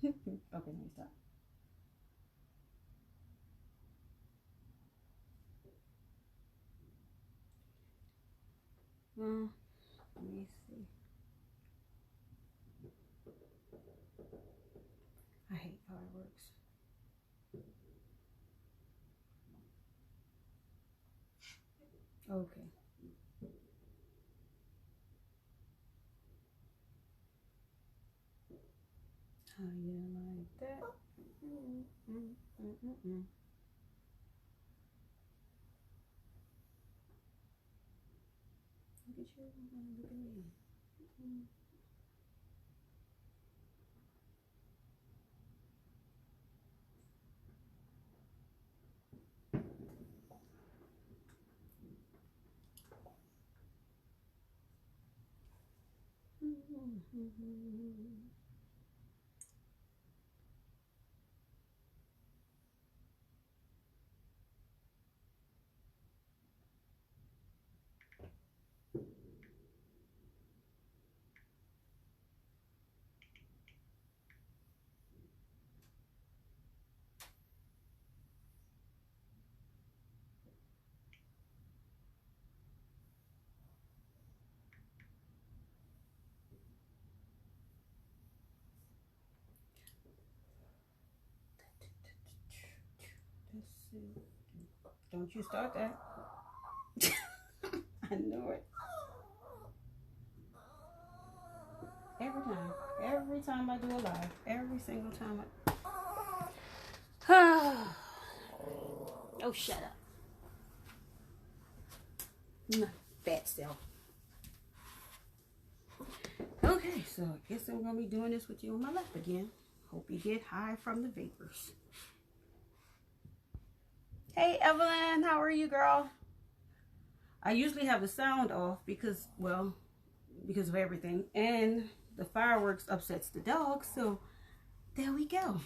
Okay, let me stop. Let me see. I hate fireworks. Okay. How you like that? Mm, mm, mm, mm, mm. Look at you. Look at me. Mm. Let's see. Don't you start that. I know it. Every time I do a live, every single time I. Oh, shut up. My fat self. Okay, so I guess I'm gonna be doing this with you on my left again. Hope you get high from the vapors. Hey Evelyn, how are you, girl? I usually have the sound off because, well, because of everything, and the fireworks upsets the dog, so there we go.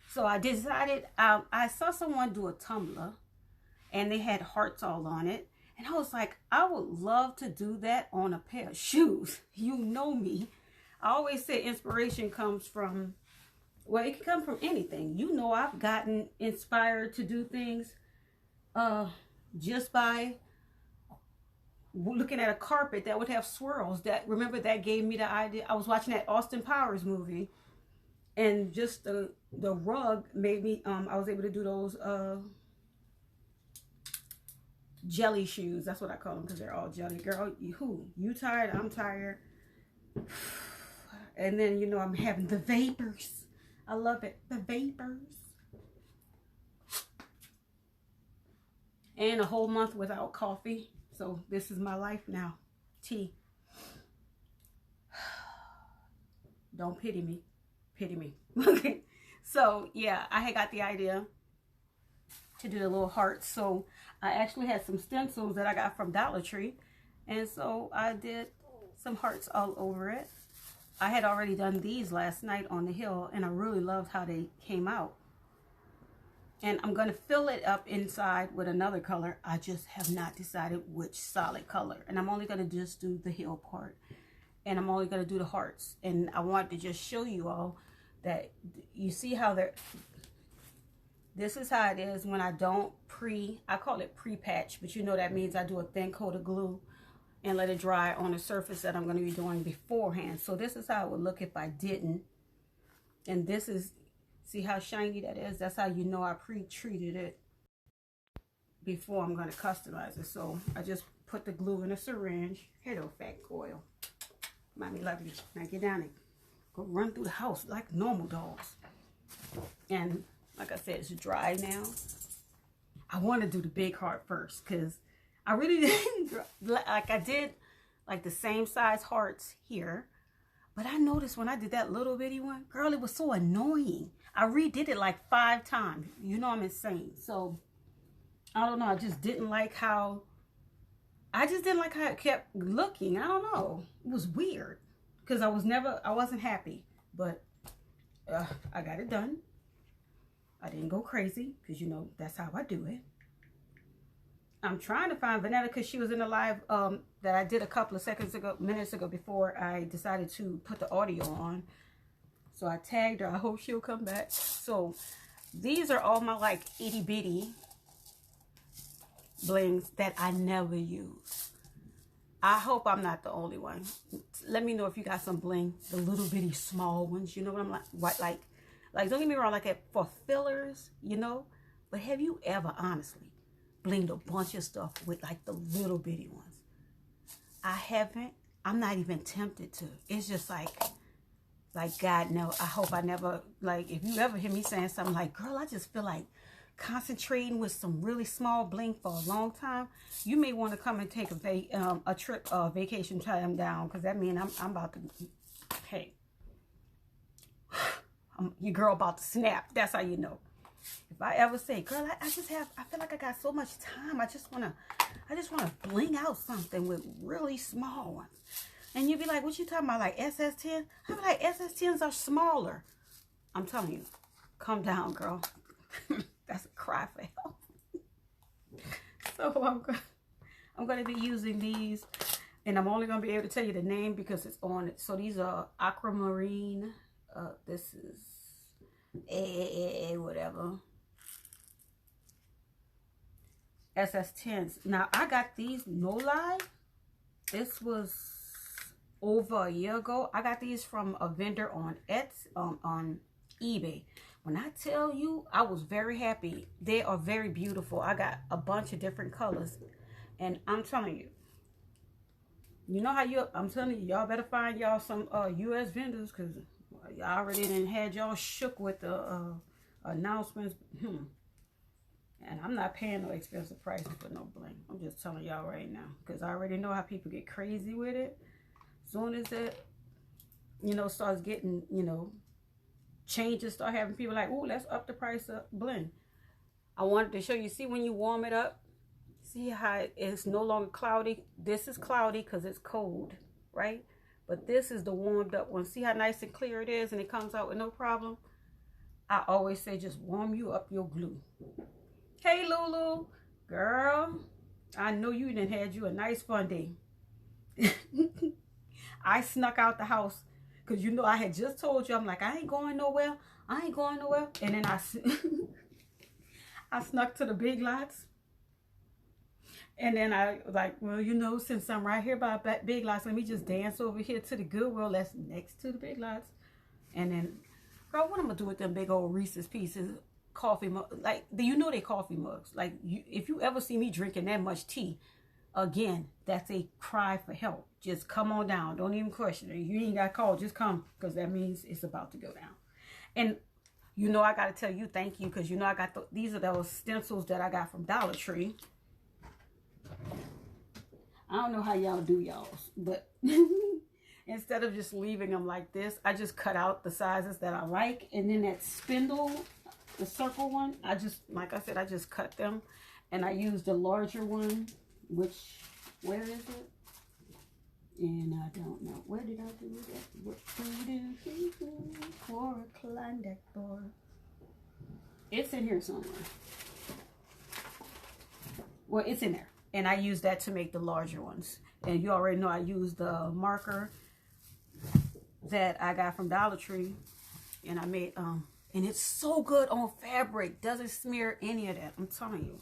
So I decided, I saw someone do a tumbler and they had hearts all on it, and I was like, I would love to do that on a pair of shoes. You know me, I always say inspiration comes from, well, it can come from anything. You know, I've gotten inspired to do things just by looking at a carpet that would have swirls. That, remember, that gave me the idea. I was watching that Austin Powers movie, and just the rug made me, I was able to do those jelly shoes. That's what I call them, because they're all jelly. Girl, you tired? I'm tired. And then, you know, I'm having the vapors. I love it. The vapors. And a whole month without coffee. So this is my life now. Tea. Don't pity me. Pity me. Okay. So yeah, I had got the idea to do the little hearts. So I actually had some stencils that I got from Dollar Tree. And so I did some hearts all over it. I had already done these last night on the hill, and I really loved how they came out. And I'm going to fill it up inside with another color. I just have not decided which solid color. And I'm only going to just do the hill part. And I'm only going to do the hearts. And I want to just show you all that you see how they're... This is how it is when I don't I call it pre-patch. But you know that means I do a thin coat of glue and let it dry on a surface that I'm going to be doing beforehand. So this is how it would look if I didn't. And this is... See how shiny that is? That's how you know I pre-treated it before I'm going to customize it. So I just put the glue in a syringe. Hello, fat coil. Mommy love you. Now get down and go run through the house like normal dogs. And like I said, it's dry now. I want to do the big heart first, because I really didn't, like I did like the same size hearts here. But I noticed when I did that little bitty one, girl, it was so annoying. I redid it like 5 times. You know I'm insane. So, I don't know. I just didn't like how... it kept looking. I don't know. It was weird. Because I wasn't happy. But, I got it done. I didn't go crazy. Because, you know, that's how I do it. I'm trying to find Vanetta, because she was in the live that I did a couple of minutes ago before I decided to put the audio on. So I tagged her. I hope she'll come back. So these are all my like itty bitty blings that I never use. I hope I'm not the only one. Let me know if you got some bling, the little bitty small ones. You know what I'm like? What like don't get me wrong, like for fillers, you know. But have you ever honestly blinged a bunch of stuff with like the little bitty ones? I haven't. I'm not even tempted to. It's just like God, no. I hope I never, like, if you ever hear me saying something like, girl, I just feel like concentrating with some really small bling for a long time, you may want to come and take a trip, vacation time down, because that means I'm about to, hey, your girl about to snap. That's how you know. If I ever say, girl, I feel like I got so much time. I just want to bling out something with really small ones. And you'd be like, what you talking about, like SS10? I'm like, SS10s are smaller. I'm telling you, calm down, girl. That's a cry for help. So I'm going to be using these, and I'm only going to be able to tell you the name because it's on it. So these are aquamarine. This is whatever. SS10s. Now, I got these, no lie. This was over a year ago. I got these from a vendor on on eBay. When I tell you, I was very happy. They are very beautiful. I got a bunch of different colors, and I'm telling you, you know how I'm telling you, y'all better find y'all some US vendors, because y'all already done had y'all shook with the announcements. And I'm not paying no expensive prices for no bling. I'm just telling y'all right now, because I already know how people get crazy with it. Soon as it, you know, starts getting, you know, changes, start having people like, oh, let's up the price of bling. I wanted to show you, see when you warm it up, see how it's no longer cloudy. This is cloudy because it's cold, right? But this is the warmed up one. See how nice and clear it is, and it comes out with no problem. I always say just warm you up your glue. Hey, Lulu, girl, I know you done had you a nice fun day. I snuck out the house because, you know, I had just told you, I'm like, I ain't going nowhere. I ain't going nowhere. And then I snuck to the Big Lots. And then I was like, well, you know, since I'm right here by Big Lots, let me just dance over here to the Goodwill that's next to the Big Lots. And then, girl, what I'm going to do with them big old Reese's Pieces coffee mugs? Like, you know they coffee mugs. Like, if you ever see me drinking that much tea, again, that's a cry for help. Just come on down. Don't even question it. You ain't got to call. Just come, because that means it's about to go down. And, you know, I got to tell you thank you, because, you know, I got these are those stencils that I got from Dollar Tree. I don't know how y'all do y'all's, but instead of just leaving them like this, I just cut out the sizes that I like. And then that spindle, the circle one, I just, like I said, I just cut them. And I used the larger one, which, where is it? And I don't know. Where did I do that? What for a Klondike bar? It's in here somewhere. Well, it's in there. And I use that to make the larger ones. And you already know I use the marker that I got from Dollar Tree. And I made, and it's so good on fabric. Doesn't smear any of that. I'm telling you.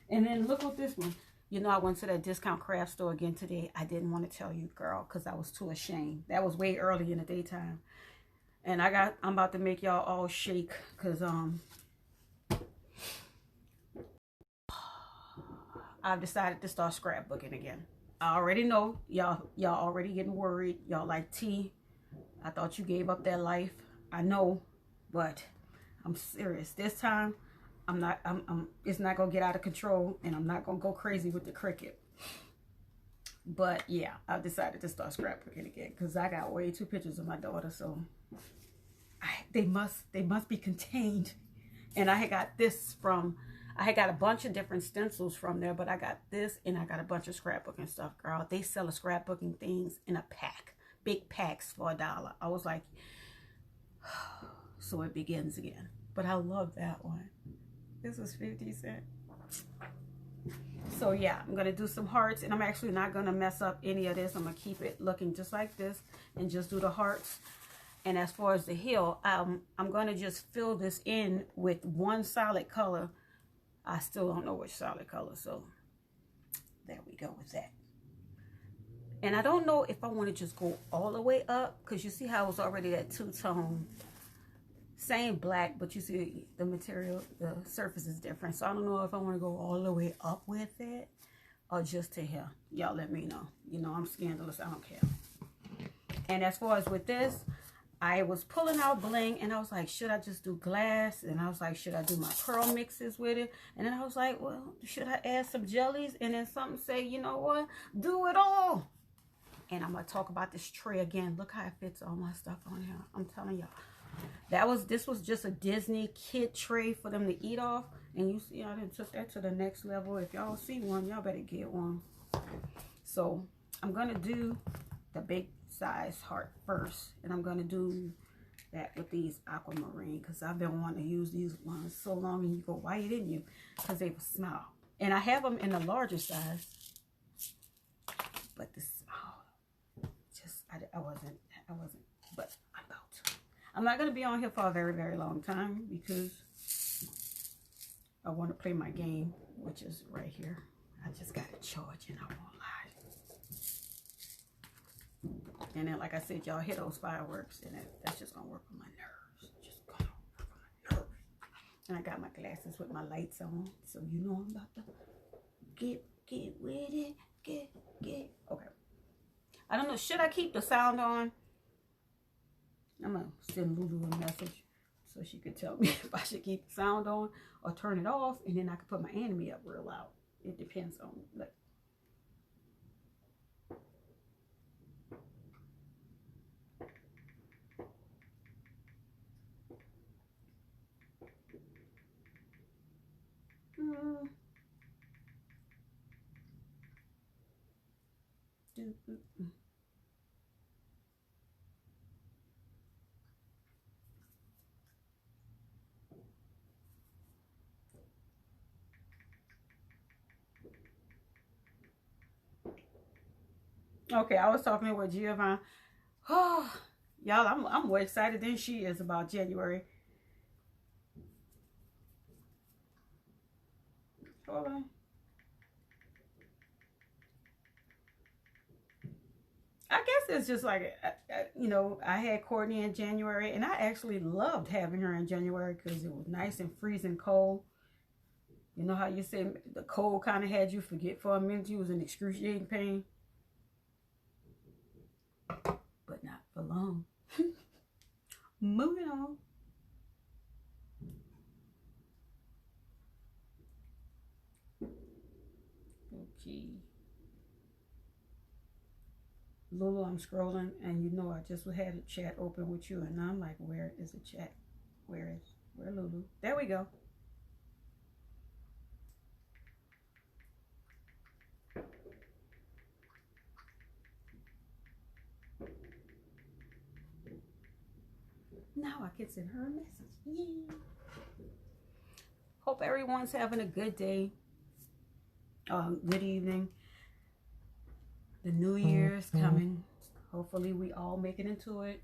And then look at this one. You know, I went to that discount craft store again today. I didn't want to tell you, girl, because I was too ashamed. That was way early in the daytime. And I'm about to make y'all all shake, because I've decided to start scrapbooking again. I already know y'all already getting worried. Y'all like tea. I thought you gave up that life. I know, but I'm serious. This time, it's not gonna get out of control, and I'm not gonna go crazy with the Cricut. But yeah, I've decided to start scrapbooking again, because I got way too pictures of my daughter, so they must be contained. And I had got this from, I had got a bunch of different stencils from there, but I got this, and I got a bunch of scrapbooking stuff, girl. They sell the scrapbooking things in a pack, big packs for $1. I was like, so it begins again. But I love that one. This was 50 cents. So yeah, I'm going to do some hearts, and I'm actually not going to mess up any of this. I'm going to keep it looking just like this and just do the hearts. And as far as the heel, I'm going to just fill this in with one solid color. I still don't know which solid color, so there we go with that. And I don't know if I want to just go all the way up, because you see how it's already that two-tone. Same black, but you see the material, the surface is different. So I don't know if I want to go all the way up with it or just to here. Y'all let me know. You know, I'm scandalous. I don't care. And as far as with this, I was pulling out Bling, and I was like, should I just do glass? And I was like, should I do my pearl mixes with it? And then I was like, well, should I add some jellies? And then something say, you know what? Do it all. And I'm going to talk about this tray again. Look how it fits all my stuff on here. I'm telling y'all. This was just a Disney kid tray for them to eat off. And you see, I done took that to the next level. If y'all see one, y'all better get one. So I'm going to do the big size heart first. And I'm going to do that with these aquamarine, because I've been wanting to use these ones so long. And you go, why didn't you? Because they were small. And I have them in the larger size. But the small, just, I wasn't, but I'm about to. I'm not going to be on here for a very, very long time, because I want to play my game, which is right here. I just got to charge, and I won't lie. And then, like I said, y'all hear those fireworks, and that's just going to work on my nerves. Just going to work on my nerves. And I got my glasses with my lights on, so you know I'm about to get with it. Get. Okay. I don't know. Should I keep the sound on? I'm going to send Lulu a message so she could tell me if I should keep the sound on or turn it off, and then I could put my anime up real loud. It depends on, like. Okay, I was talking with Giovanni. Oh, y'all, I'm more excited than she is about January. Hold on. I guess it's just like, you know, I had Courtney in January, and I actually loved having her in January because it was nice and freezing cold. You know how you said the cold kind of had you forget for a minute you was in excruciating pain? But not for long. Moving on. Okay. Lulu, I'm scrolling, and you know I just had a chat open with you, and I'm like, where is the chat? Where Lulu? There we go. Now I can send her a message. Yeah. Hope everyone's having a good day. Good evening. The new year's coming. Hopefully we all make it into it.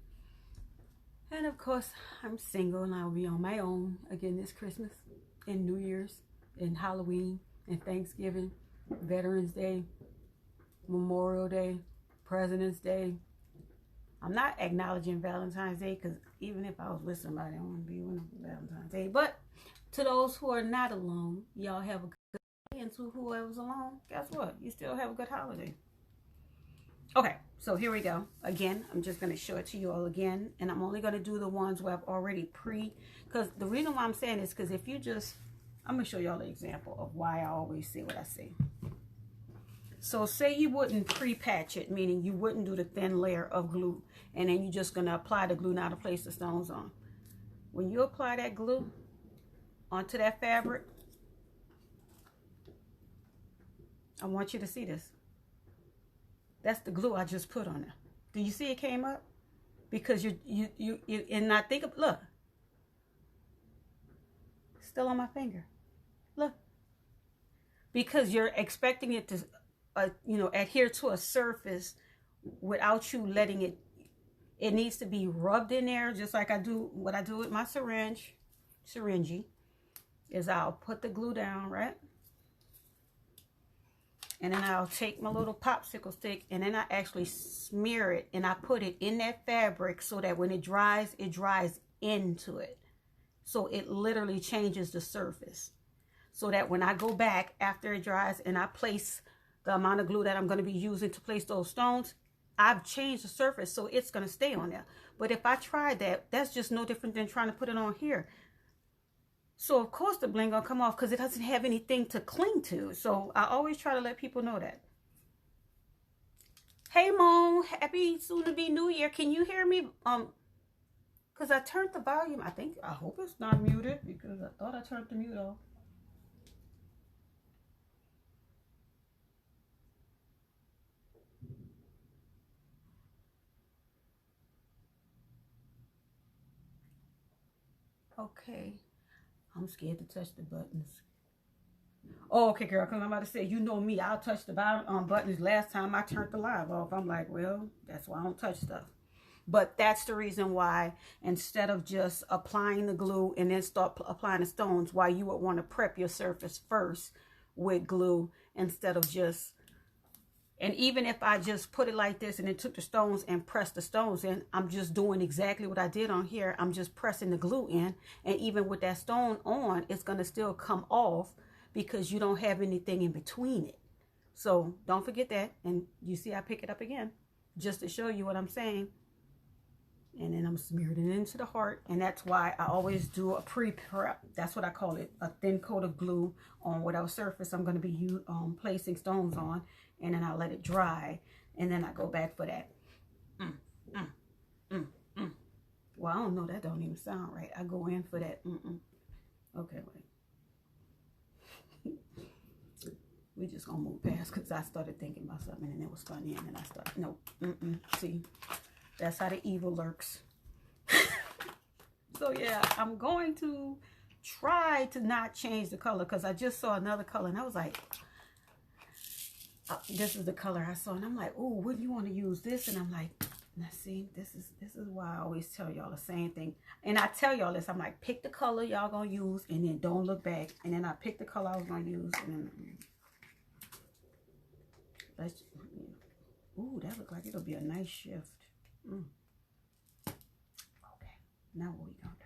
And of course, I'm single, and I'll be on my own again this Christmas and New Year's and Halloween and Thanksgiving, Veterans Day, Memorial Day, President's Day. I'm not acknowledging Valentine's Day, because even if I was with somebody, I want to be with Valentine's Day. But to those who are not alone, y'all have a good day. And to whoever's alone, guess what? You still have a good holiday. Okay, so here we go. Again, I'm just going to show it to you all again. And I'm only going to do the ones where I've already because the reason why I'm saying is because if you just, I'm going to show y'all an example of why I always say what I say. So say you wouldn't pre-patch it, meaning you wouldn't do the thin layer of glue, and then you're just going to apply the glue now to place the stones on. When you apply that glue onto that fabric, I want you to see this. That's the glue I just put on there. Do you see it came up? Because you and I think of, look, still on my finger. Look. Because you're expecting it to, you know, adhere to a surface without you letting it, It needs to be rubbed in there, just like what I do with my syringe is I'll put the glue down, right? And then I'll take my little popsicle stick and then I actually smear it and I put it in that fabric so that when it dries into it. So it literally changes the surface. So that when I go back after it dries and I place the amount of glue that I'm going to be using to place those stones, I've changed the surface so it's going to stay on there. But if I tried that, that's just no different than trying to put it on here. So of course the bling gonna come off because it doesn't have anything to cling to. So I always try to let people know that. Hey Mo, happy soon to be New Year. Can you hear me? Because I turned the volume. I hope it's not muted because I thought I turned the mute off. Okay. I'm scared to touch the buttons. Oh, okay, girl, because I'm about to say, you know me, I'll touch the buttons. Last time I turned the live off, I'm like, well, that's why I don't touch stuff. But that's the reason why, instead of just applying the glue and then start applying the stones, why you would want to prep your surface first with glue instead of just... And even if I just put it like this and then took the stones and pressed the stones in, I'm just doing exactly what I did on here. I'm just pressing the glue in. And even with that stone on, it's going to still come off because you don't have anything in between it. So don't forget that. And you see I pick it up again just to show you what I'm saying. And then I'm smearing it into the heart. And that's why I always do a pre-prep. That's what I call it. A thin coat of glue on whatever surface I'm going to be placing stones on. And then I let it dry. And then I go back for that. Well, I don't know. That don't even sound right. I go in for that. Okay, wait. We just going to move past because I started thinking about something and it was funny. And then I started, no. See, that's how the evil lurks. So, yeah, I'm going to try to not change the color because I just saw another color and I was like... this is the color I saw and I'm like, oh, wouldn't you want to use this? And I'm like, now see, this is why I always tell y'all the same thing. And I tell y'all this, I'm like, pick the color y'all gonna use and then don't look back. And then I picked the color I was gonna use and then let's, ooh, that look like it'll be a nice shift. Okay, now what we gonna do?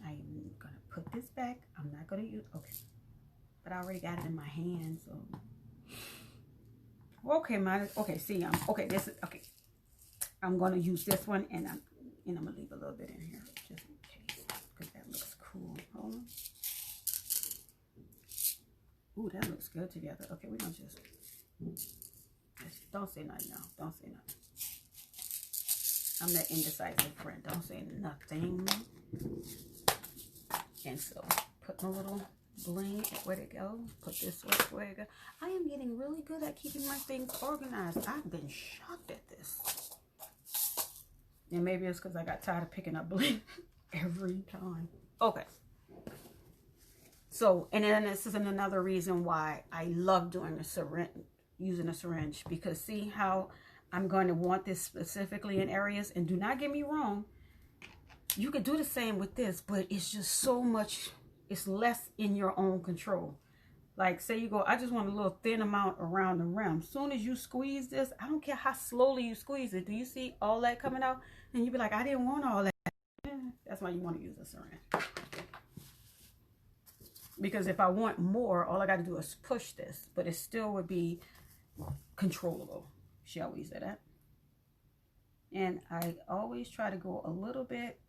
I'm gonna put this back. I'm not gonna use, okay, but I already got it in my hand, so okay, see, okay, this is okay. I'm gonna use this one and I'm gonna leave a little bit in here just in case because that looks cool. Hold on. Ooh, that looks good together. Okay, we're gonna just don't say nothing now. Don't say nothing. I'm that indecisive friend. Don't say nothing. And so, put my little bling, where'd it go? Put this where it go. I am getting really good at keeping my things organized. I've been shocked at this. And maybe it's because I got tired of picking up bling every time. Okay. So, and then this is another reason why I love doing a syringe, using a syringe. Because see how I'm going to want this specifically in areas. And do not get me wrong. You could do the same with this, but it's just so much, it's less in your own control. Like, say you go, I just want a little thin amount around the rim. As soon as you squeeze this, I don't care how slowly you squeeze it. Do you see all that coming out? And you be like, I didn't want all that. That's why you want to use a syringe. Because if I want more, all I got to do is push this. But it still would be controllable. Shall we say that? And I always try to go a little bit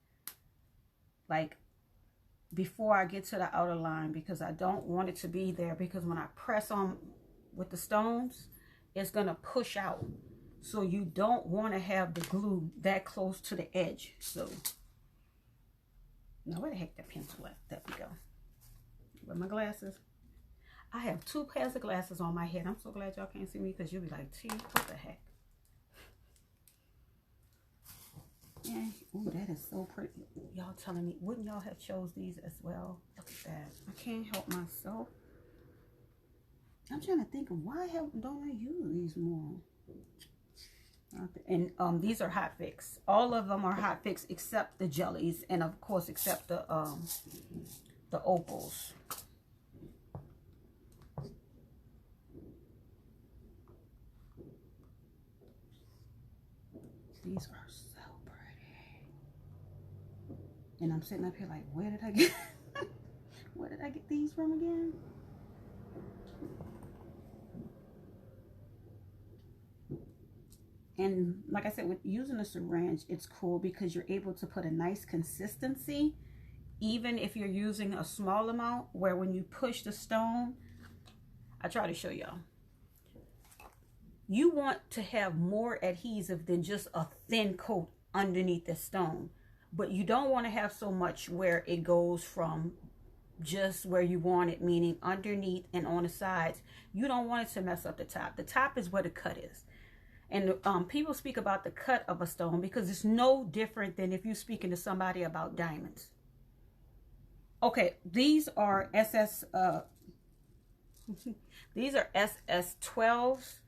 like before I get to the outer line because I don't want it to be there because when I press on with the stones, it's going to push out. So you don't want to have the glue that close to the edge. So now where the heck the pencil at? There we go. With my glasses. I have 2 pairs of glasses on my head. I'm so glad y'all can't see me because you'll be like, T, what the heck? Yeah. Ooh, that is so pretty. Y'all telling me, wouldn't y'all have chose these as well? Look at that. I can't help myself. I'm trying to think of why don't I use these more? And these are hot fix. All of them are hot fix except the jellies, and of course except the opals. These are so pretty. And I'm sitting up here like, where did I get where did I get these from again? And like I said, with using a syringe, it's cool because you're able to put a nice consistency, even if you're using a small amount, where when you push the stone, I try to show y'all. You want to have more adhesive than just a thin coat underneath the stone. But you don't want to have so much where it goes from just where you want it, meaning underneath and on the sides. You don't want it to mess up the top. The top is where the cut is. And people speak about the cut of a stone because it's no different than if you're speaking to somebody about diamonds. Okay, these are these are SS12s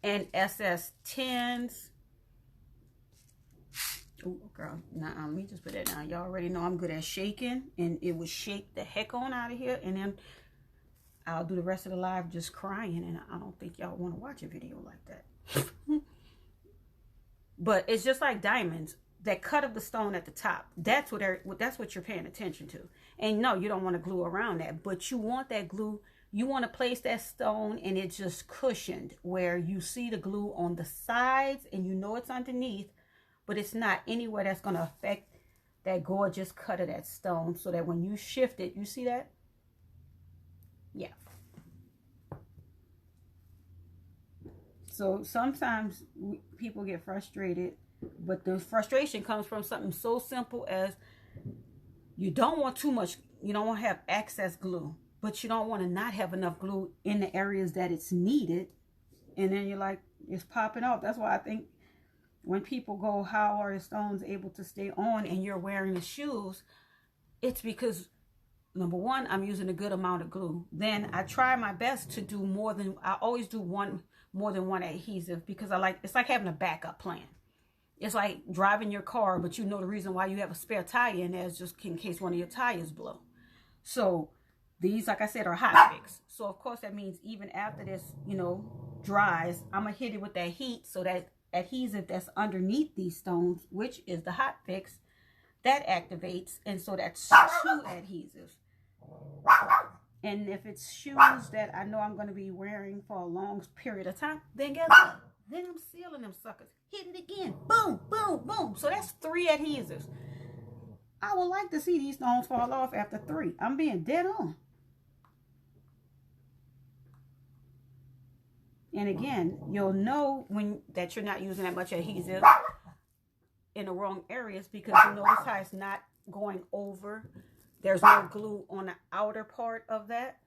and SS10s. Oh, girl, nah, let me just put that down. Y'all already know I'm good at shaking, and it would shake the heck on out of here, and then I'll do the rest of the live just crying, and I don't think y'all want to watch a video like that. But it's just like diamonds. That cut of the stone at the top, that's what you're paying attention to. And no, you don't want to glue around that, but you want that glue. You want to place that stone and it's just cushioned where you see the glue on the sides and you know it's underneath, but it's not anywhere that's going to affect that gorgeous cut of that stone, so that when you shift it, you see that? Yeah. So sometimes people get frustrated, but the frustration comes from something so simple as you don't want too much, you don't want to have excess glue, but you don't want to not have enough glue in the areas that it's needed. And then you're like, it's popping off. That's why I think when people go, how are the stones able to stay on, and you're wearing the shoes, it's because, number one, I'm using a good amount of glue. Then I try my best to do I always do more than one adhesive, because it's like having a backup plan. It's like driving your car, but you know the reason why you have a spare tire in there is just in case one of your tires blow. So these, like I said, are hot fix. So of course that means even after this, dries, I'm going to hit it with that heat, so that adhesive that's underneath these stones, which is the hot fix, that activates. And so that's 2 adhesives. And if it's shoes that I know I'm going to be wearing for a long period of time, then guess what? Then I'm sealing them suckers. Hit it again. Boom, boom, boom. So that's 3 adhesives. I would like to see these stones fall off after 3. I'm being dead on. And again, you'll know that you're not using that much adhesive in the wrong areas, because you notice how it's not going over. There's no glue on the outer part of that.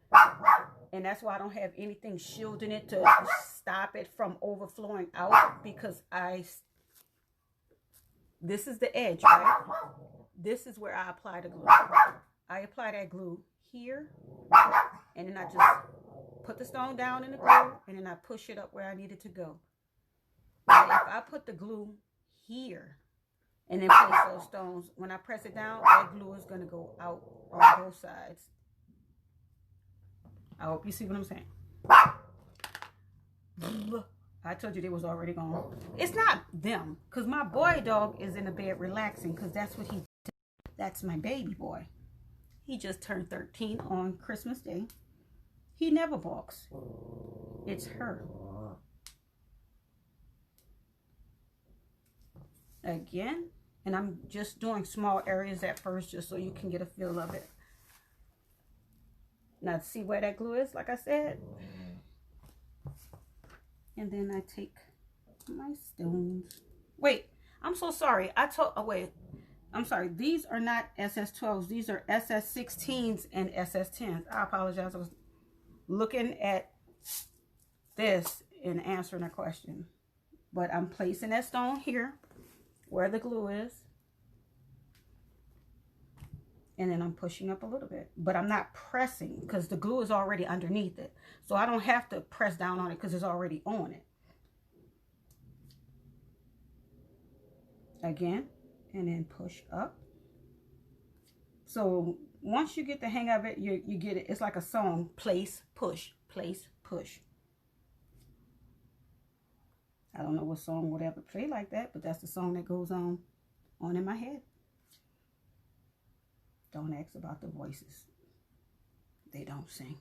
And that's why I don't have anything shielding it to stop it from overflowing out, because this is the edge, right? This is where I apply the glue. I apply that glue here, and then I just put the stone down in the glue, and then I push it up where I need it to go. Now, if I put the glue here and then place those stones, when I press it down, that glue is going to go out on both sides. I hope you see what I'm saying. I told you they was already gone. It's not them, because my boy dog is in the bed relaxing, because that's what he does. That's my baby boy. He just turned 13 on Christmas Day. He never balks. It's her. Again, and I'm just doing small areas at first, just so you can get a feel of it. Now, see where that glue is, like I said. And then I take my stones. Wait, I'm so sorry. I'm sorry. These are not SS12s. These are SS16s and SS10s. I apologize. I was looking at this and answering a question. But I'm placing that stone here where the glue is. And then I'm pushing up a little bit, but I'm not pressing because the glue is already underneath it. So I don't have to press down on it because it's already on it. Again, and then push up. So once you get the hang of it, you get it. It's like a song. Place, push, place, push. I don't know what song would ever play like that, but that's the song that goes on in my head. Don't ask about the voices. They don't sing.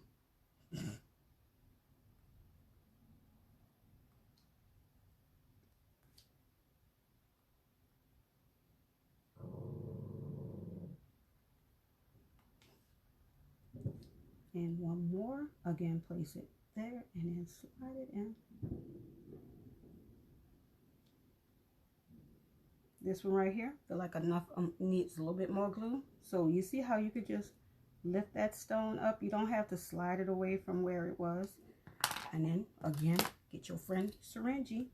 And one more. Again, place it there and then slide it in. This one right here, feel like enough needs a little bit more glue. So you see how you could just lift that stone up. You don't have to slide it away from where it was. And then again, get your friend syringe.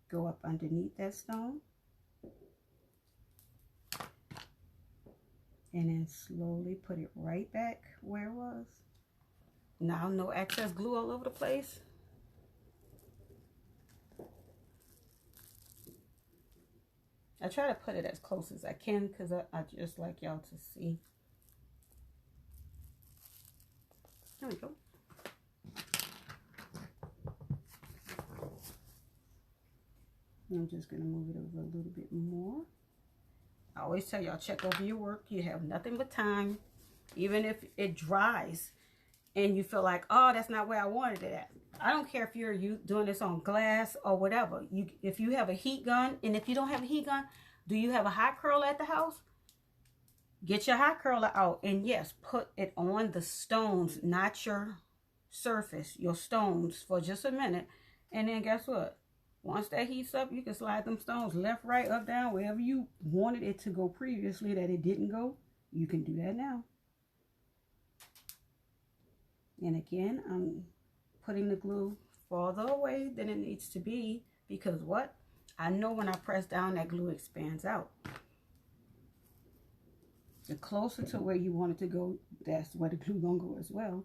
Go up underneath that stone. And then slowly put it right back where it was. Now no excess glue all over the place. I try to put it as close as I can because I just like y'all to see. There we go. I'm just going to move it over a little bit more. I always tell y'all, check over your work. You have nothing but time. Even if it dries and you feel like, oh, that's not where I wanted it at. I don't care if you're doing this on glass or whatever. If you have a heat gun, and if you don't have a heat gun, do you have a hot curler at the house? Get your hot curler out. And yes, put it on the stones, not your surface, your stones for just a minute. And then guess what? Once that heats up, you can slide them stones left, right, up, down, wherever you wanted it to go previously that it didn't go. You can do that now. And again, I'm putting the glue farther away than it needs to be because what? I know when I press down, that glue expands out. The closer to where you want it to go, that's where the glue gonna go as well.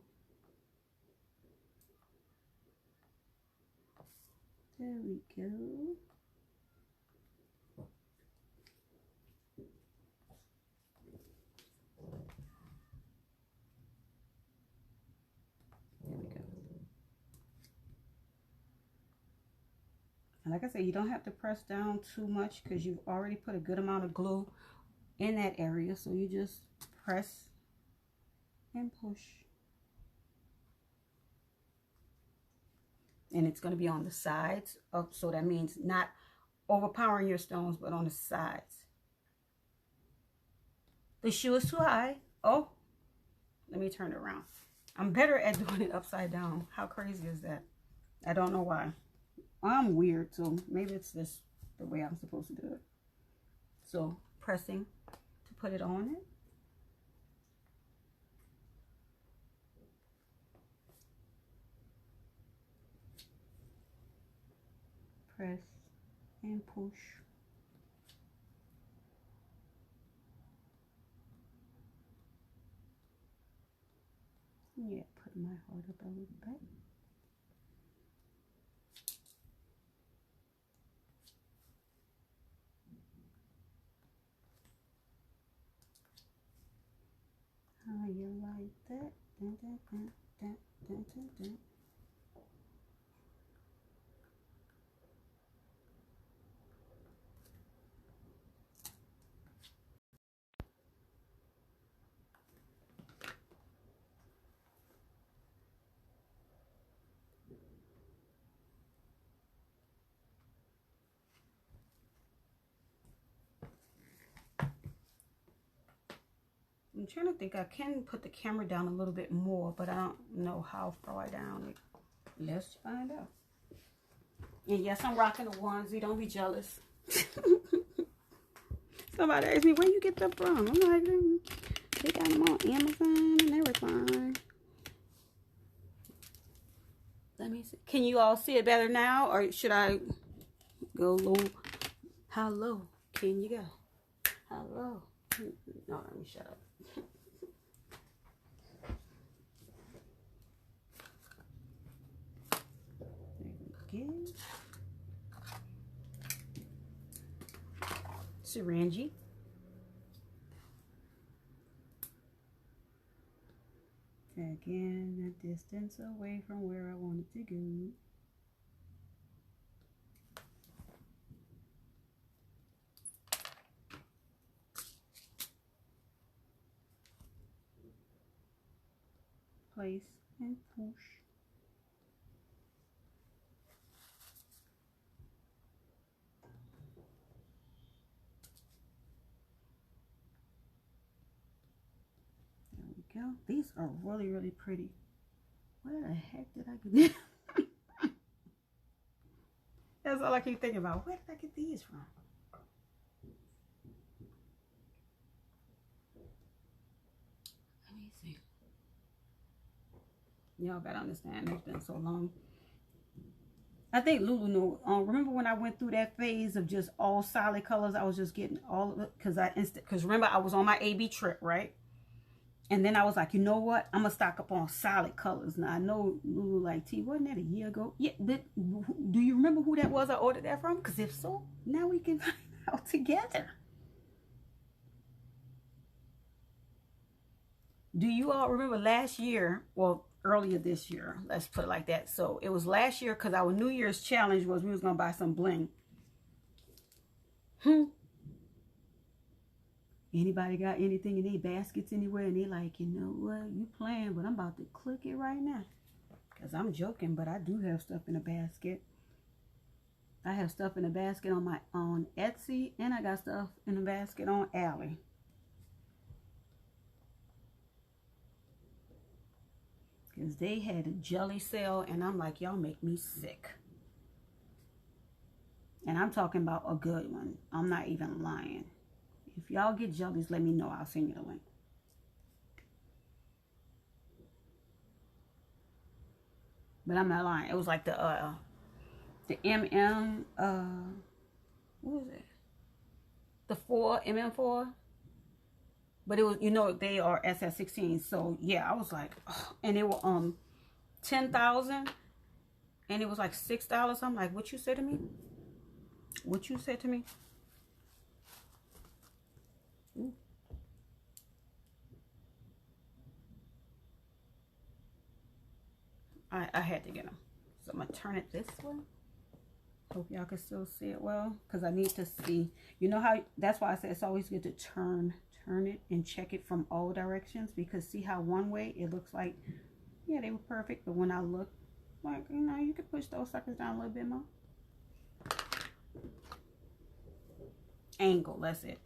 There we go. There we go. And like I said, you don't have to press down too much because you've already put a good amount of glue in that area. So you just press and push. And it's going to be on the sides of, so that means not overpowering your stones, but on the sides. The shoe is too high. Oh, let me turn it around. I'm better at doing it upside down. How crazy is that? I don't know why. I'm weird, so maybe it's just the way I'm supposed to do it. So pressing to put it on it. Press and push. Yeah, put my heart up a little bit. How you like that? Dun, dun, dun, dun, dun, dun, dun. I'm trying to think. I can put the camera down a little bit more, but I don't know how far down. Let's find out. And yes, I'm rocking the onesie. Don't be jealous. Somebody asked me, where you get them from? I'm like, they got them on Amazon and everything. Let me see. Can you all see it better now? Or should I go low? How low can you go? How low No, let me shut up. There we go. Syringe. Again, a distance away from where I wanted to go. Place and push. There we go. These are really, really pretty. Where the heck did I get these? That's all I keep thinking about. Where did I get these from? Let me see. Y'all gotta understand, it's been so long. I think Lulu knew. Remember when I went through that phase of just all solid colors? I was just getting all of it because remember I was on my AB trip, right? And then I was like, you know what? I'm gonna stock up on solid colors. Now I know Lulu like, T, wasn't that a year ago? Yeah, but do you remember who that was I ordered that from? Because if so, now we can find out together. Do you all remember last year? Well, earlier this year, let's put it like that. So it was last year because our New Year's challenge was we was gonna buy some bling. Anybody got anything in their baskets anywhere? And they like, you know what, you playing, but I'm about to click it right now. Because I'm joking, but I do have stuff in a basket. I have stuff in a basket on Etsy, and I got stuff in a basket on Ally. Because they had a jelly sale, and I'm like, y'all make me sick. And I'm talking about a good one. I'm not even lying. If y'all get jellies, let me know. I'll send you the link. But I'm not lying. It was like the MM, what was it? The 4, MM4. But it was, you know, they are SS16. So, yeah, I was like, oh. And they were 10,000. And it was like $6. I'm like, what you said to me? What you said to me? Ooh. I had to get them. So I'm going to turn it this way. Hope y'all can still see it well. Because I need to see. You know how, that's why I said it's always good to turn it and check it from all directions. Because see how one way it looks like, yeah, they were perfect. But when I look, like, you know, you could push those suckers down a little bit more. Angle, that's it.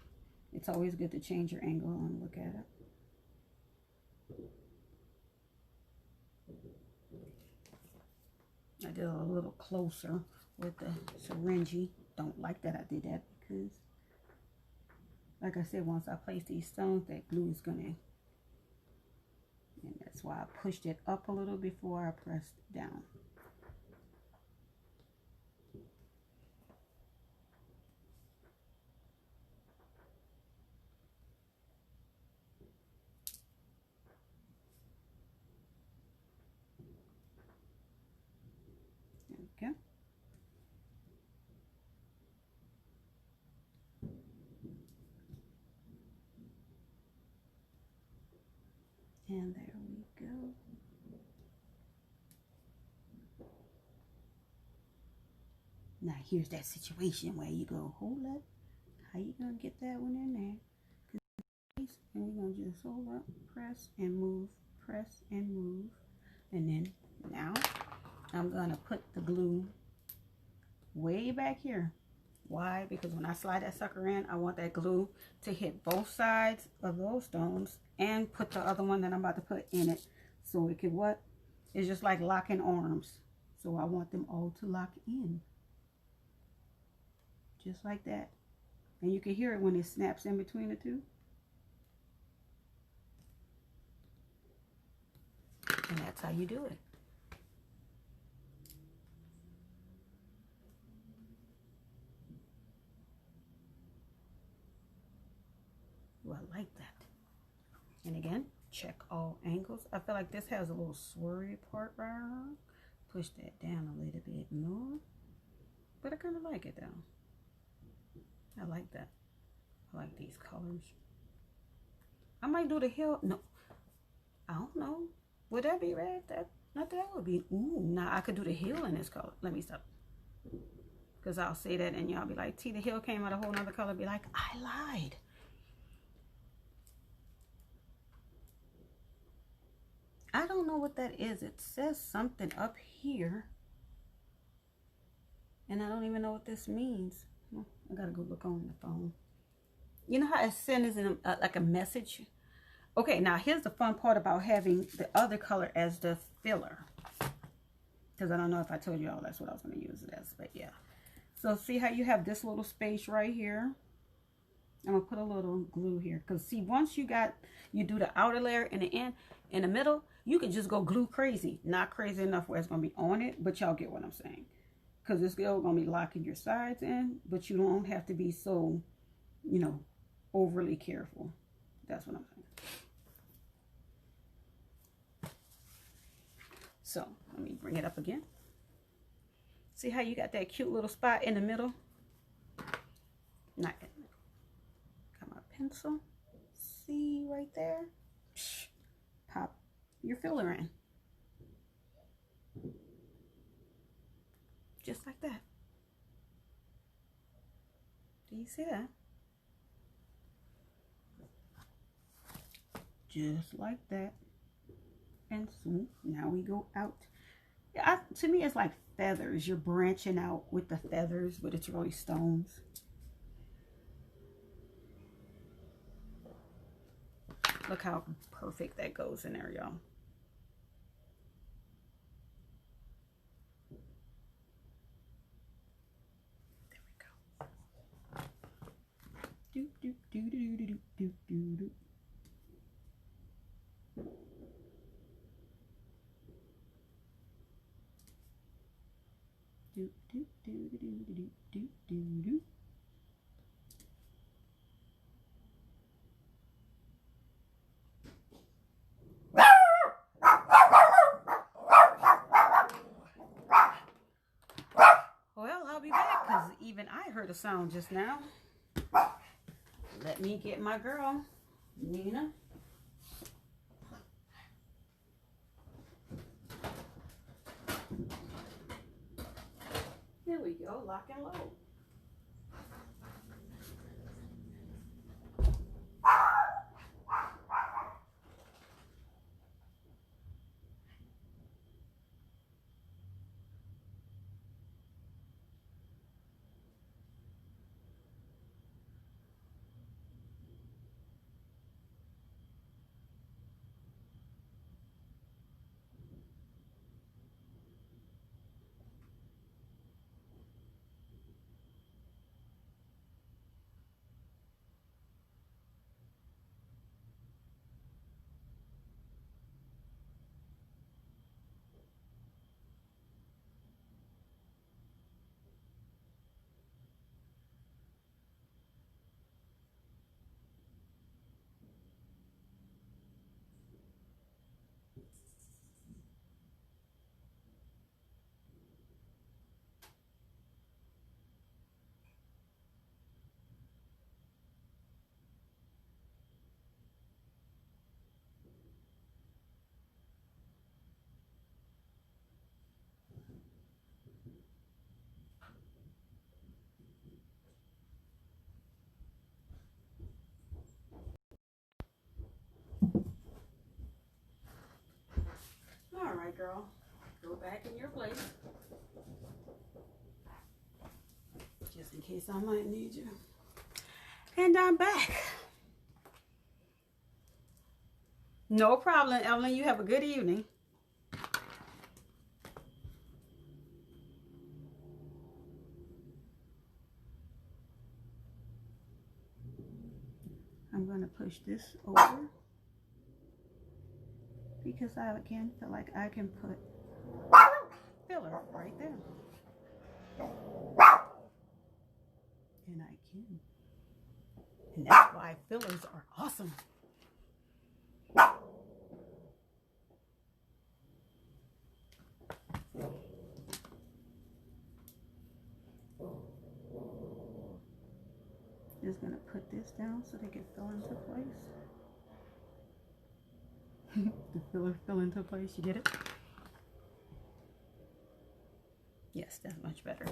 It's always good to change your angle and look at it. I did a little closer with the syringe. Don't like that I did that because, like I said, once I place these stones, that glue is gonna, and that's why I pushed it up a little before I pressed down. Okay. And there we go. Now here's that situation where you go, hold up. How you gonna get that one in there? And we're gonna just hold up, press and move, press and move. And then now I'm gonna put the glue way back here. Why? Because when I slide that sucker in, I want that glue to hit both sides of those stones and put the other one that I'm about to put in it. So it could what? It's just like locking arms. So I want them all to lock in. Just like that. And you can hear it when it snaps in between the two. And that's how you do it. Voila. like that. And again, check all angles. I feel like this has a little swirly part right around. Push that down a little bit more. But I kind of like it though. I like that. I like these colors. I might do the heel. No, I don't know. Would that be red? That would be. Ooh, nah, I could do the heel in this color. Let me stop. Because I'll say that and y'all be like, T, the heel came out a whole nother color. Be like, I lied. I don't know what that is. It says something up here. And I don't even know what this means. I gotta go look on the phone. You know how it sends in like a message? Okay, now here's the fun part about having the other color as the filler. Because I don't know if I told you all that's what I was going to use it as. But yeah. So see how you have this little space right here? I'm going to put a little glue here. Because see, once you do the outer layer in the end, in the middle, you can just go glue crazy. Not crazy enough where it's going to be on it. But y'all get what I'm saying. Because it's still going to be locking your sides in. But you don't have to be so, you know, overly careful. That's what I'm saying. So let me bring it up again. See how you got that cute little spot in the middle? Not in the middle. Got my pencil. See right there? Psh, pop your filler in. Just like that. Do you see that? Just like that. And so now we go out. Yeah, to me, it's like feathers. You're branching out with the feathers, but it's really stones. Look how perfect that goes in there, y'all. There we go. Do do do do do do do do. Do do do do do do do do. Well, I'll be back because even I heard a sound just now. Let me get my girl, Nina. Here we go, lock and load. All right, girl. Go back in your place. Just in case I might need you. And I'm back. No problem, Evelyn. You have a good evening. I'm going to push this over because I, again, feel like I can put filler right there. And I can. And that's why eye fillers are awesome. Just gonna put this down so they can fill into place. The filler fill into place. You get it? Yes, that's much better.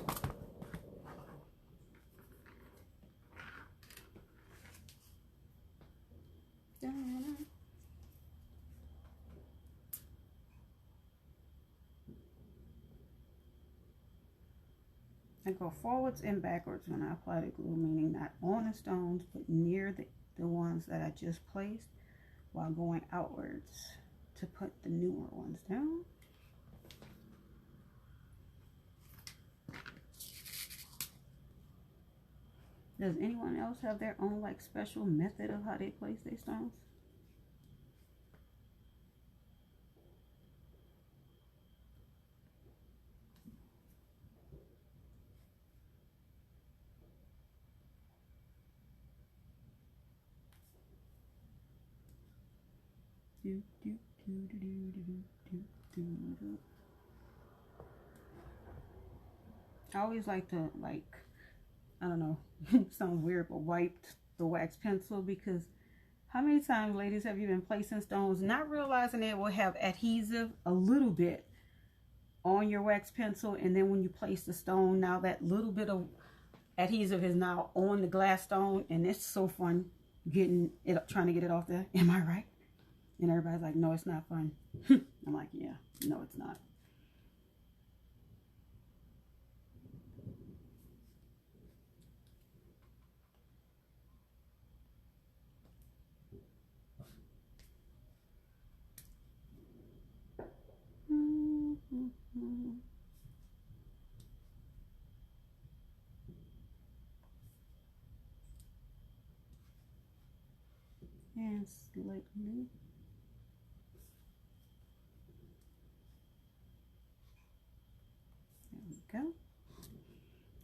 I go forwards and backwards when I apply the glue, meaning not on the stones, but near the ones that I just placed, while going outwards to put the newer ones down. Does anyone else have their own like special method of how they place their stones? I always like to, like, I don't know, sounds weird, but wipe the wax pencil, because how many times, ladies, have you been placing stones not realizing it will have adhesive a little bit on your wax pencil, and then when you place the stone, now that little bit of adhesive is now on the glass stone, and it's so fun getting it up, trying to get it off there. Am I right? And everybody's like, no, it's not fun. I'm like, yeah, no, it's not. And slightly. There we go.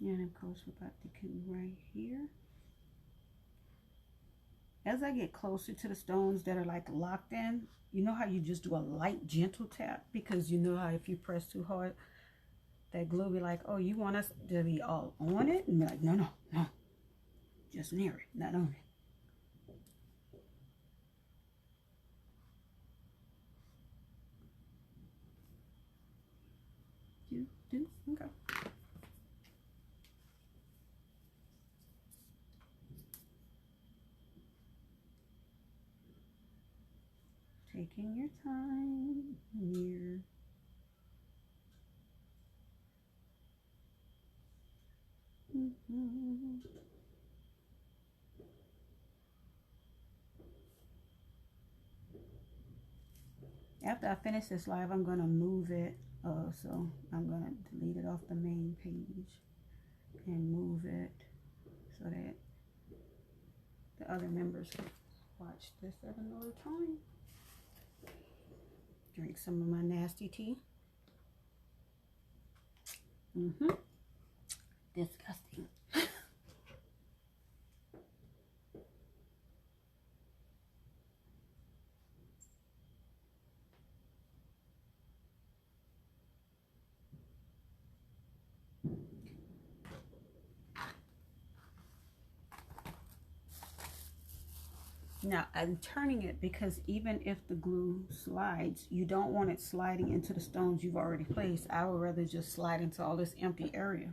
And of course, we're about to come right here. As I get closer to the stones that are like locked in, you know how you just do a light, gentle tap? Because you know how if you press too hard, that glue be like, oh, you want us to be all on it? And be like, no, no, no. Just near it, not on it. Okay. Taking your time here. After I finish this live, I'm going to move it. So I'm going to delete it off the main page and move it so that the other members can watch this at another time. Drink some of my nasty tea. Disgusting. Now, I'm turning it because even if the glue slides, you don't want it sliding into the stones you've already placed. I would rather just slide into all this empty area.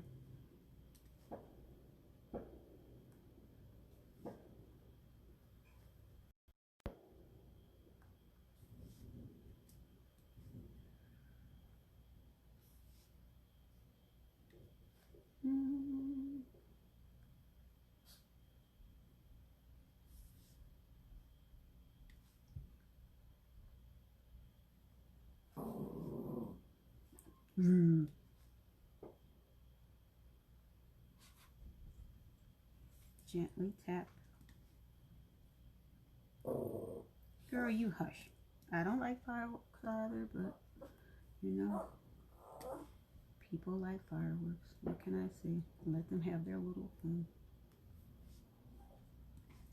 Gently tap. Girl, you hush. I don't like fireworks either, but you know, people like fireworks. What can I say? Let them have their little thing.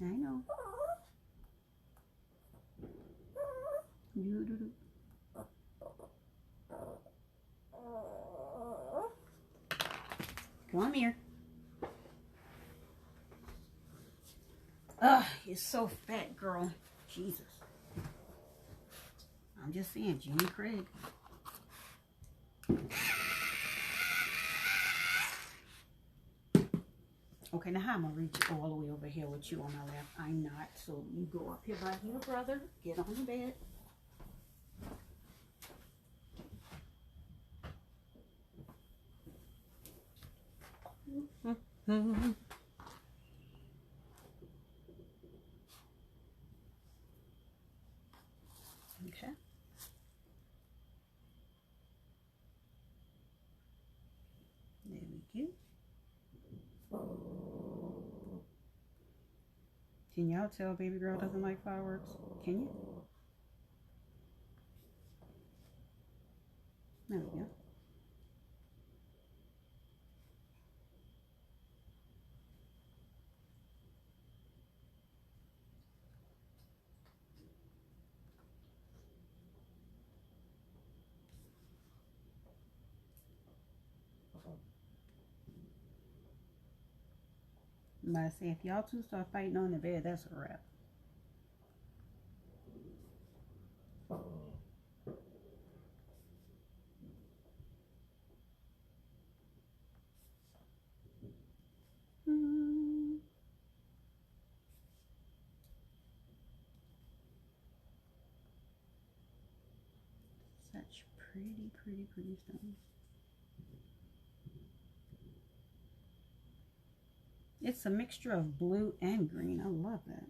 I know. Come here. Ugh, you're so fat, girl. Jesus. I'm just saying, Jimmy Craig. Okay, now how am I reach all the way over here with you on my left? I'm not. So you go up here by your brother. Get on the bed. Okay. There we go. Can y'all tell baby girl doesn't like fireworks? Can you? There we go. I'm about to say, if y'all two start fighting on the bed, that's a wrap. Such pretty stones. It's a mixture of blue and green. I love that.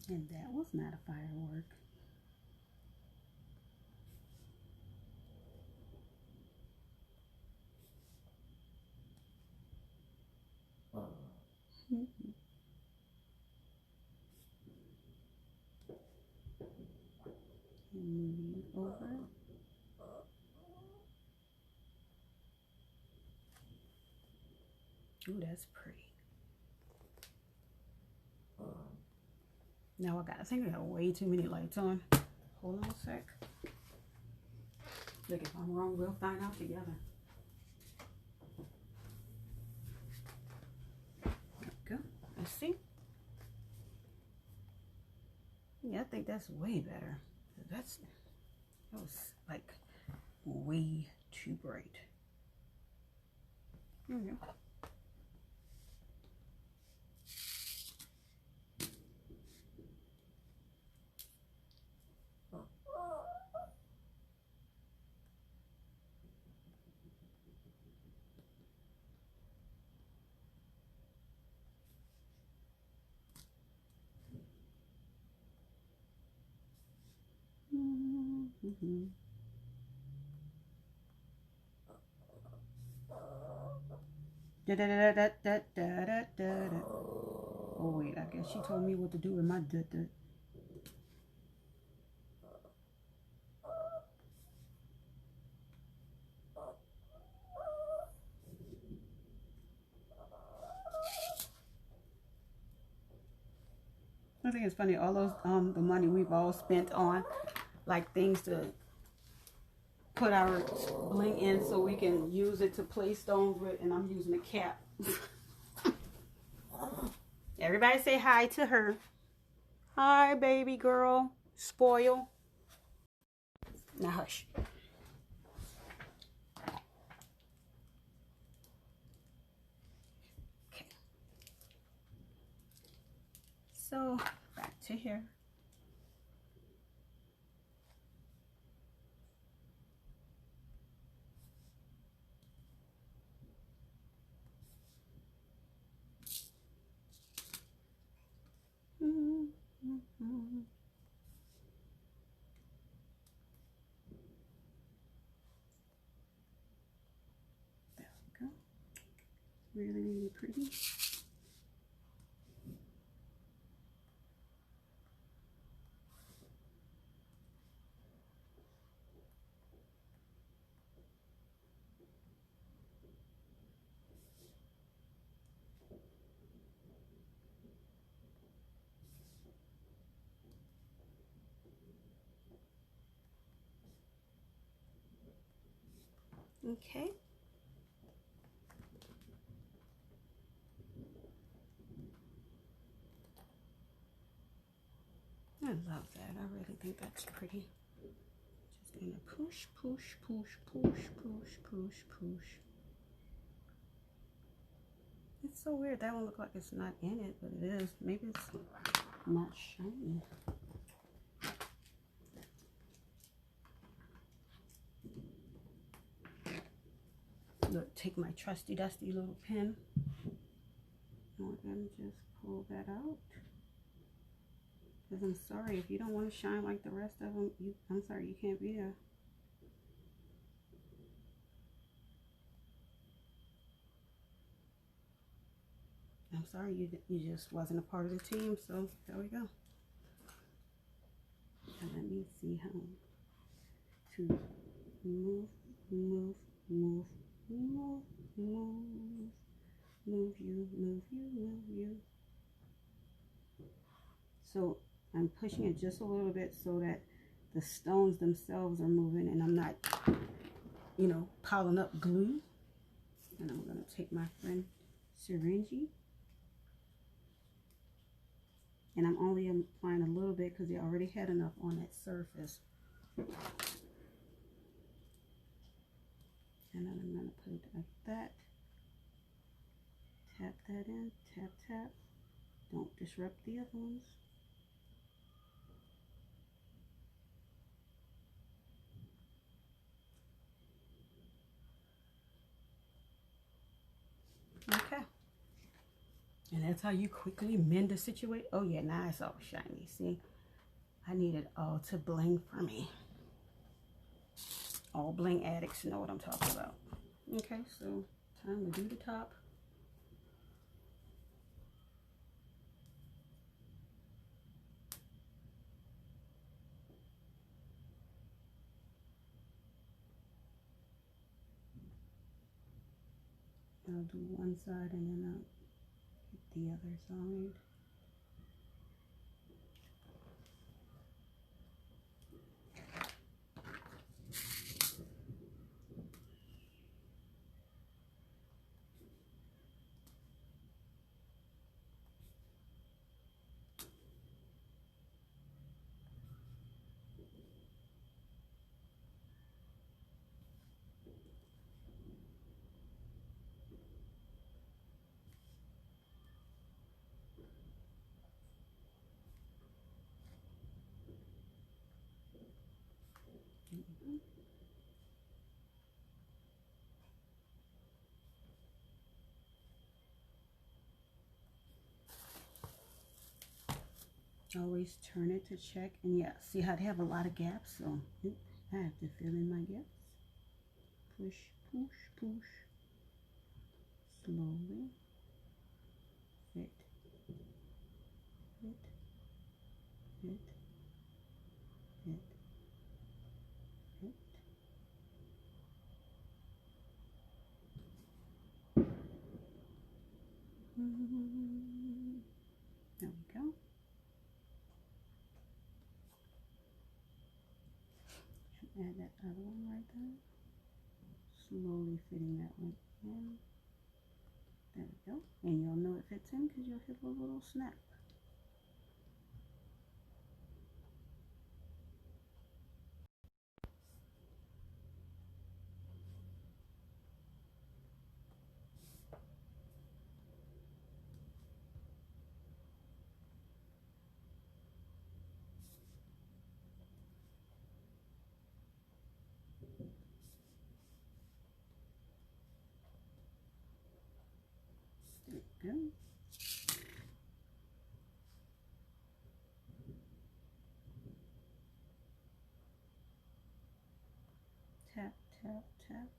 And that was not a firework. And move you over. Ooh, that's pretty. Now I think I got way too many lights on. Hold on a sec. Look, if I'm wrong, we'll find out together. There we go. Let's see. Yeah, I think that's way better. That was like way too bright. There we go. Da da da da da da da da. Oh wait, I guess she told me what to do with my da da. I think it's funny, all those the money we've all spent on like things to put our bling in so we can use it to play stones with, and I'm using a cap. Everybody say hi to her. Hi, baby girl. Spoil. Now hush. Okay. So back to here. There we go. Really pretty. Okay. I love that. I really think that's pretty. Just gonna push, push, push, push, push, push, push. It's so weird. That one looks like it's not in it, but it is. Maybe it's not shiny. Look, take my trusty dusty little pen. And just pull that out. Because I'm sorry, if you don't want to shine like the rest of them, I'm sorry, you can't be there. I'm sorry, you just wasn't a part of the team, so there we go. And let me see how to move, move, move, move, move, move you, move you, move you. So I'm pushing it just a little bit so that the stones themselves are moving and I'm not, you know, piling up glue. And I'm going to take my friend syringe. And I'm only applying a little bit because they already had enough on that surface. And then I'm going to put it like that. Tap that in, tap, tap. Don't disrupt the other ones. Okay. And that's how you quickly mend the situation. Oh yeah, now it's all shiny. See, I need it all to bling for me. All bling addicts know what I'm talking about. Okay, so time to do the top. I'll do one side and then I'll hit the other side. Always turn it to check. And yeah, see how they have a lot of gaps? So I have to fill in my gaps. Push, push, push. Slowly. Fit. Fit. Fit. Fit. Fit. There we go. And add that other one right there. Slowly fitting that one in. There we go. And you'll know it fits in because you'll hit a little snap. There we go. Tap, tap, tap.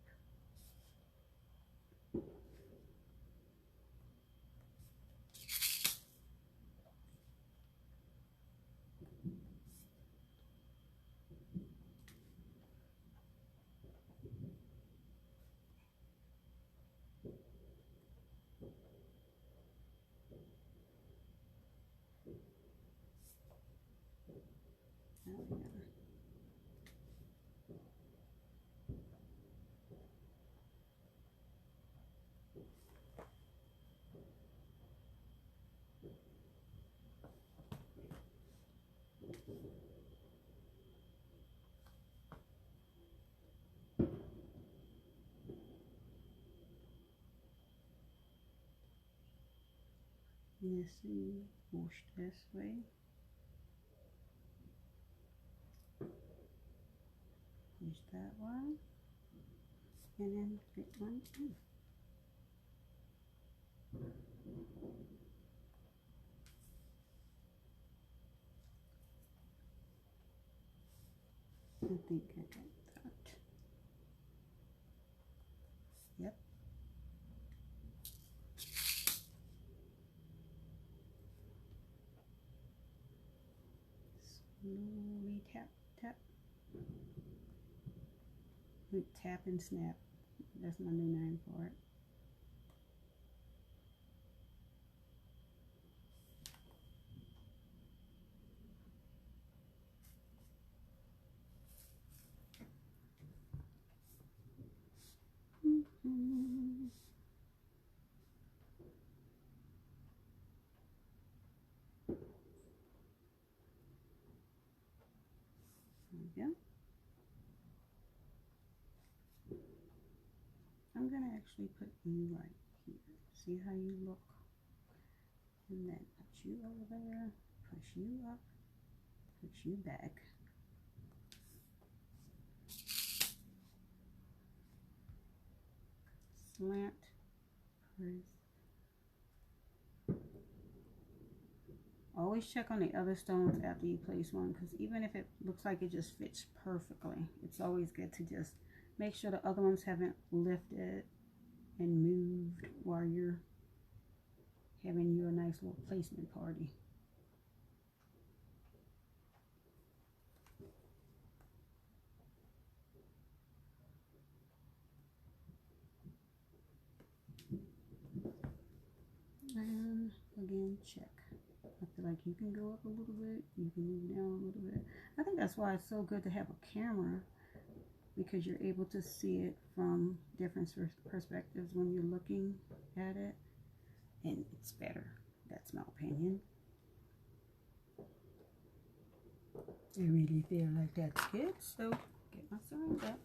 There we go. Let's see, push this way. Push that one. And then fit one too. I think I got that. Yep. Slowly tap, tap. Tap and snap. That's my new name for it. There we go. I'm going to actually put you right here. See how you look? And then put you over there, push you up, push you back. Slant, press. Always check on the other stones after you place one, because even if it looks like it just fits perfectly, it's always good to just make sure the other ones haven't lifted and moved while you're having your nice little placement party. And again, check. I feel like you can go up a little bit, you can move down a little bit. I think that's why it's so good to have a camera, because you're able to see it from different perspectives when you're looking at it, and it's better. That's my opinion. I really feel like that's good, so get my syringe up.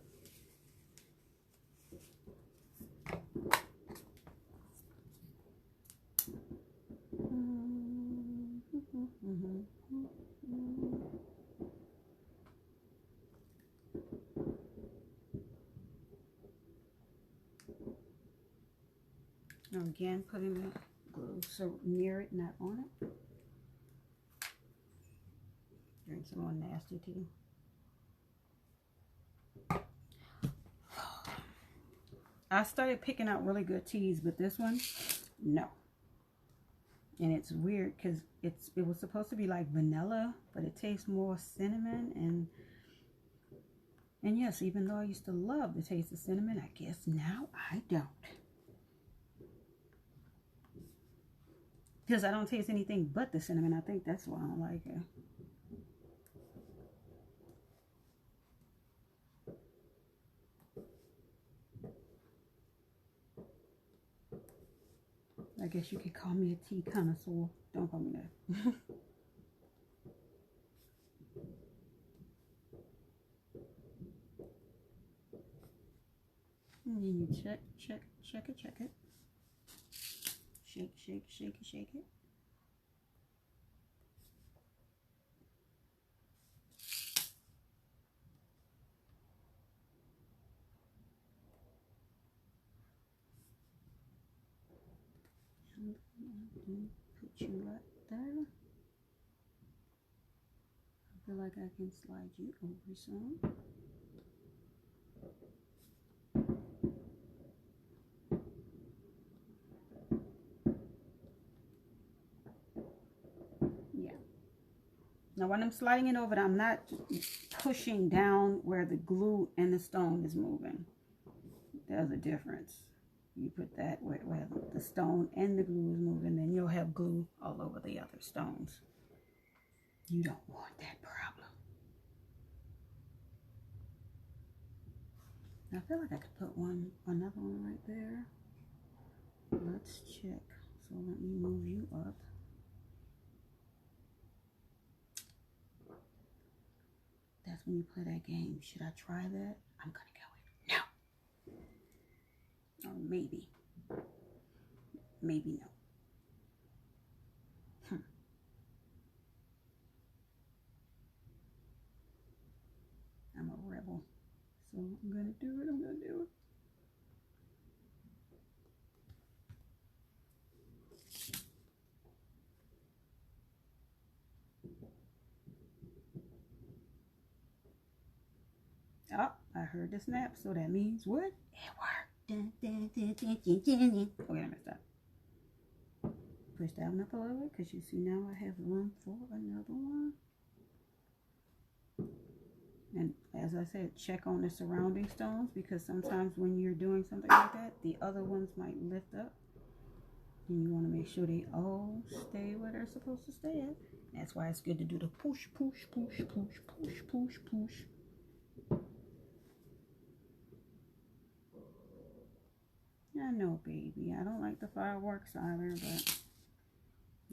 Now again, putting the glue so near it, not on it. Drink some more nasty tea. I started picking out really good teas, but this one, no. And it's weird because it was supposed to be like vanilla, but it tastes more cinnamon. And yes, even though I used to love the taste of cinnamon, I guess now I don't. Because I don't taste anything but the cinnamon. I think that's why I don't like it. I guess you could call me a tea connoisseur. Don't call me that. And then you check it. Shake it. And put you right there. I feel like I can slide you over some. Yeah. Now when I'm sliding it over, I'm not pushing down where the glue and the stone is moving. There's a difference. You put that where the stone and the glue is moving, then you'll have glue all over the other stones. You don't want that problem. I feel like I could put another one right there. Let's check. So let me move you up. That's when you play that game. Should I try that? I'm gonna go with no. Or maybe. Maybe no. So I'm gonna do it. I'm gonna do it. Oh, I heard the snap, so that means what? It worked. Okay, I messed up. Push that one up a little bit, because you see now I have room for another one. And as I said, check on the surrounding stones, because sometimes when you're doing something like that, the other ones might lift up. And you want to make sure they all stay where they're supposed to stay at. That's why it's good to do the push, push, push, push, push, push, push. I know, baby. I don't like the fireworks either, but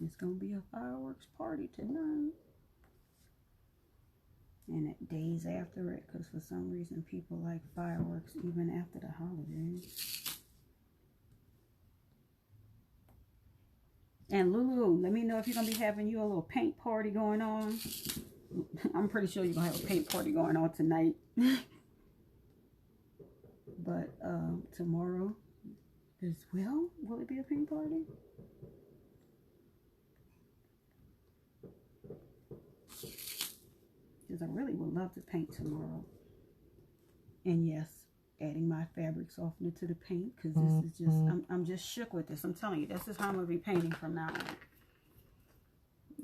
it's going to be a fireworks party tonight. And at days after it, because for some reason people like fireworks even after the holidays. And Lulu, let me know if you're going to be having you a little paint party going on. I'm pretty sure you're going to have a paint party going on tonight. But tomorrow as well, will it be a paint party? Because I really would love to paint tomorrow. And yes, adding my fabric softener to the paint, because this is just, I'm just shook with this. I'm telling you, this is how I'm going to be painting from now on.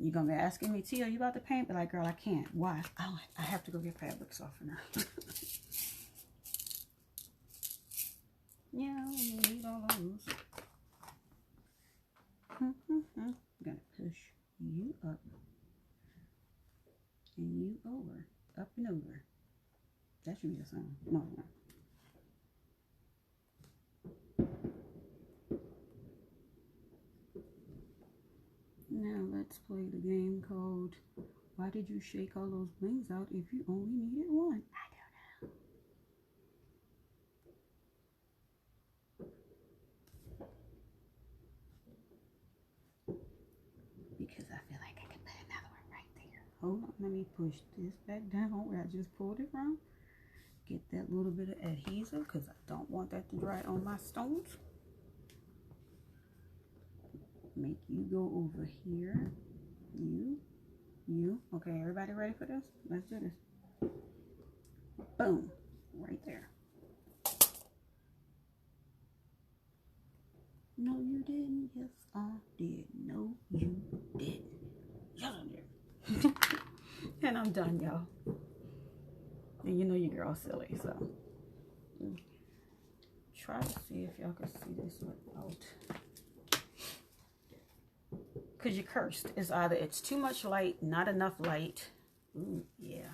You're going to be asking me, Tia, you about to paint? But like, girl, I can't. Why? I have to go get fabric softener. Yeah, we need all those. I'm going to push you up. And you over. Up and over. That should be the sound. No, no. Now let's play the game called Why Did You Shake All Those Blings Out If You Only Needed One? I don't know. Because I feel like I can put another one right there. Hold on, let me push this back down where I just pulled it from. Get that little bit of adhesive because I don't want that to dry on my stones. Make you go over here. You. Okay, everybody ready for this? Let's do this. Boom. Right there. No, you didn't. Yes, I did. No, you didn't. Yes, I did. And I'm done, y'all. And you know your girl's silly, so. Try to see if y'all can see this without. Because you're cursed. It's either it's too much light, not enough light. Ooh, yeah.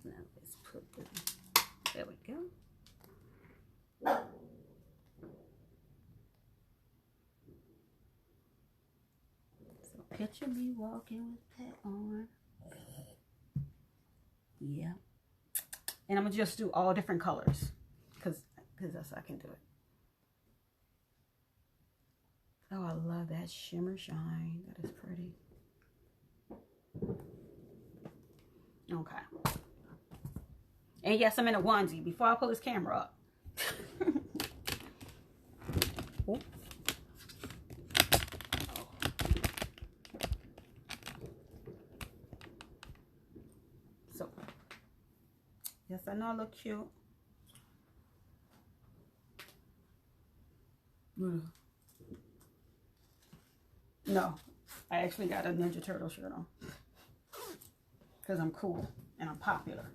Now let's put the, there we go. So picture me walking with that on. Yeah. And I'm going to just do all different colors. Because that's how I can do it. Oh, I love that shimmer shine. That is pretty. Okay. And yes, I'm in a onesie before I pull this camera up. Oh. So, yes, I know I look cute. No, I actually got a Ninja Turtle shirt on. Because I'm cool and I'm popular.